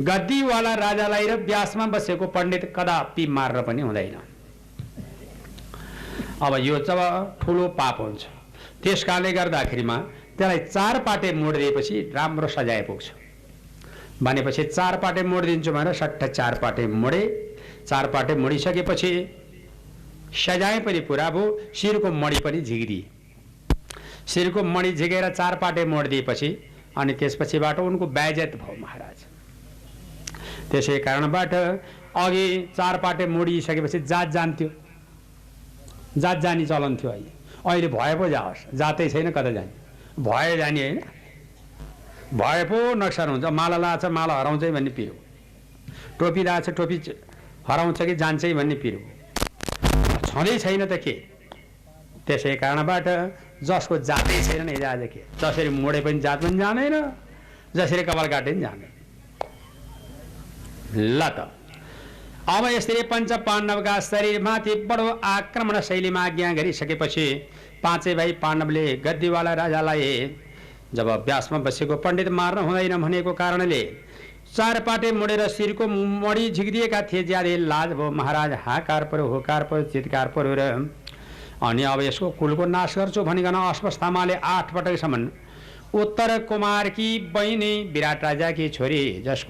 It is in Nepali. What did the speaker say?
गद्दीवाला राजालाई र व्यासमा बसेको पण्डित कदापि मार्न पनि हुँदैन। अब यो जब ठुलो पाप हुन्छ त्यसकारणले गर्दाखेरिमा त्यसलाई चार पाटे मोडिदिएपछि राम्रो सजाय पुग्छ। भनेपछि चार पाटे मोडिदिन्छु भनेर सट्ट चार पाटे मोडे। चार पाटे मोडिसकेपछि सजाय पनि पुरा भयो, शिरको मणि पनि झिकिदिए। शिरको मणि झिकेर चार पाटे मोडिदिएपछि अनि त्यसपछिबाट उनको बेइज्जत भयो महाराज। त्यसै कारणबाट अघि चार पाटे मोडिसकेपछि जात जान्थ्यो, जात जानी चलन थियो। अहिले भए पो जाओस्, जातै छैन कता जाने, भए जाने होइन, भए पो नक्सान हुन्छ। माला लाछ माला हराउँछ भन्ने पिरो, टोपी लाछ टोपी हराउँछ कि जान्छ भन्ने पिरो छँदै छैन त के। त्यसै कारणबाट जसको जातै छैन नि आज के, जसरी मोडे पनि जात पनि जाँदैन, जसरी कपाल काटे पनि जाँदैन। ल त अब यसरी पञ्च पाण्डवका शरीरमाथि बडो आक्रमण शैलीमा आज्ञा गरिसकेपछि पाँचै भाइ पाण्डवले गद्दीवाला राजालाई जब व्यासमा बसेको पण्डित मार्न हुँदैन भनेको कारणले चार पाटे मोडेर शिरको मणि झिकिदिएका थिए। ज्यादै लाज भयो महाराज, हाकार पर्यो, होकार पर्यो, चितकार पर्यो र अनि अब यसको कुलको नाश गर्छु भनिकन अश्वत्थामाले 8 पटकसम्म उत्तर कुमारकी बहिनी विराट राजाकी छोरी जसको